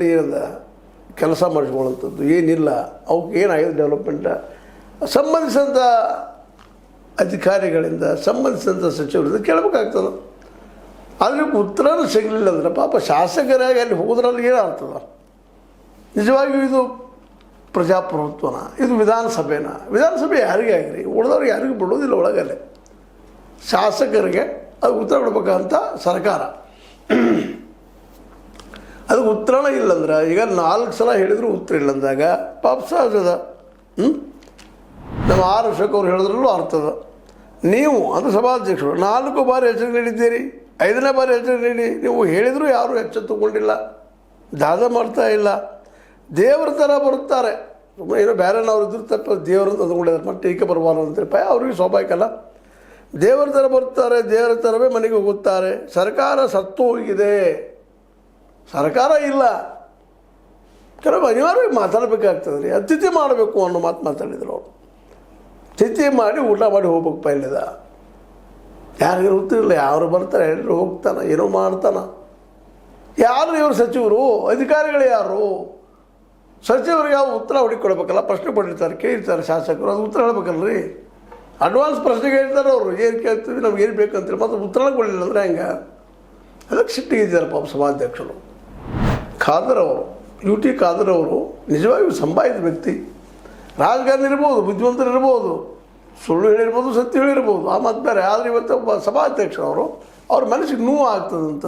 ಏನದ ಕೆಲಸ ಮಾಡಿಸ್ಕೊಳ್ಳುವಂಥದ್ದು ಏನಿಲ್ಲ, ಅವಕ್ಕೆ ಏನಾಗಿದೆ ಡೆವಲಪ್ಮೆಂಟ ಸಂಬಂಧಿಸಿದಂಥ ಅಧಿಕಾರಿಗಳಿಂದ ಸಂಬಂಧಿಸಿದಂಥ ಸಚಿವರಿಂದ ಕೇಳಬೇಕಾಗ್ತದೆ. ಆದರೆ ಉತ್ತರನೂ ಸಿಗಲಿಲ್ಲ ಅಂದರೆ ಪಾಪ ಶಾಸಕರಾಗಿ ಅಲ್ಲಿ ಹೋದ್ರಲ್ಲಿ ಏನಾಗ್ತದೆ? ನಿಜವಾಗಿಯೂ ಇದು ಪ್ರಜಾಪ್ರಭುತ್ವನ, ಇದು ವಿಧಾನಸಭೆನ? ವಿಧಾನಸಭೆ ಯಾರಿಗೆ ಆಗಿರಿ, ಉಳಿದವ್ರಿಗೆ ಯಾರಿಗೂ ಬಿಡೋದಿಲ್ಲ ಒಳಗಲ್ಲೇ. ಶಾಸಕರಿಗೆ ಅದು ಉತ್ತರ ಕೊಡ್ಬೇಕಂತ ಸರ್ಕಾರ, ಅದಕ್ಕೆ ಉತ್ತರನೇ ಇಲ್ಲಂದ್ರೆ ಈಗ 4 ಸಲ ಹೇಳಿದ್ರು ಉತ್ತರ ಇಲ್ಲಂದಾಗ ಪಾಪ ಸಹಜದ. ನಮ್ಮ ಆರ್ ಅಶೋಕ್ ಅವ್ರು ಹೇಳಿದ್ರಲ್ಲೂ ಅರ್ಥದ. ನೀವು ಅದು ಸಭಾಧ್ಯಕ್ಷರು 4 ಬಾರಿ ಎಚ್ಚರಿಕೆ ನೀಡಿದ್ದೀರಿ, 5ನೇ ಬಾರಿ ಎಚ್ಚರಿಕೆ ನೀಡಿ ನೀವು ಹೇಳಿದರೂ ಯಾರೂ ಎಚ್ಚೆತ್ತುಕೊಂಡಿಲ್ಲ, ದಾದ ಮಾಡ್ತಾ ಇಲ್ಲ. ದೇವರ ಥರ ಬರುತ್ತಾರೆ, ಏನೋ ಬೇರೆನವ್ರು ಇದ್ರು ತಪ್ಪ ದೇವರನ್ನು ಅಂದ್ಕೊಂಡಿದ್ದಾರೆ, ಮತ್ತೆ ಟೀಕೆ ಬರಬಾರ್ದು ಅಂತೇಳಿ ಅವ್ರಿಗೆ ಸ್ವಾಭಾವಿಕ ಅಲ್ಲ. ದೇವರ ಥರ ಬರ್ತಾರೆ, ದೇವರ ಥರವೇ ಮನೆಗೆ ಹೋಗುತ್ತಾರೆ. ಸರ್ಕಾರ ಸತ್ತು ಹೋಗಿದೆ, ಸರ್ಕಾರ ಇಲ್ಲ. ಕೆಲವು ಅನಿವಾರ್ಯವಾಗಿ ಮಾತಾಡಬೇಕಾಗ್ತದೆ ರೀ. ಅತಿಥಿ ಮಾಡಬೇಕು ಅನ್ನೋ ಮಾತು ಮಾತಾಡಿದ್ರು ಅವರು. ತಿಥಿ ಮಾಡಿ ಊಟ ಮಾಡಿ ಹೋಗ್ಬೇಕು ಇಲ್ಲದ, ಯಾರಿಗೂ ಗೊತ್ತಿರಲಿಲ್ಲ, ಯಾರು ಬರ್ತಾರೆ ಎಲ್ಲರೂ ಹೋಗ್ತಾನೆ, ಏನೋ ಮಾಡ್ತಾನೆ. ಯಾರು ಇವರು ಸಚಿವರು, ಅಧಿಕಾರಿಗಳು ಯಾರು? ಸಚಿವರಿಗೆ ಯಾವ ಉತ್ತರ ಹುಡುಕೊಡ್ಬೇಕಲ್ಲ, ಪ್ರಶ್ನೆ ಪಡಿರ್ತಾರೆ, ಕೇಳಿರ್ತಾರೆ ಶಾಸಕರು, ಅದು ಉತ್ತರ ಹೇಳ್ಬೇಕಲ್ರಿ. ಅಡ್ವಾನ್ಸ್ ಪ್ರಶ್ನೆಗೆ ಹೇಳ್ತಾರೆ ಅವರು, ಏನು ಕೇಳ್ತೀವಿ ನಮ್ಗೆ ಏನು ಬೇಕಂತೇಳಿ, ಮತ್ತು ಉತ್ತರನೇ ಕೊಡಲಿಲ್ಲ ಅಂದರೆ ಹೆಂಗೆ? ಅದಕ್ಕೆ ಸಿಟ್ಟಿಗಿದ್ದಾರೆ ಪಾಪ ಸಭಾಧ್ಯಕ್ಷರು. ಖಾದರ್ ಅವರು, UT ಖಾದರ್ ಅವರು ನಿಜವಾಗಿಯೂ ಸಂಭಾವಿತ ವ್ಯಕ್ತಿ, ರಾಜಕಾರಣಿ ಇರ್ಬೋದು, ಬುದ್ಧಿವಂತರು ಇರ್ಬೋದು, ಸುಳ್ಳು ಹೇಳಿರ್ಬೋದು, ಸತ್ಯ ಹೇಳಿರ್ಬೋದು, ಆ ಮಾತು ಬೇರೆ. ಆದರೆ ಇವತ್ತು ಒಬ್ಬ ಸಭಾಧ್ಯಕ್ಷರವರು ಅವ್ರ ಮನಸ್ಸಿಗೆ ನೋವು ಆಗ್ತದಂತ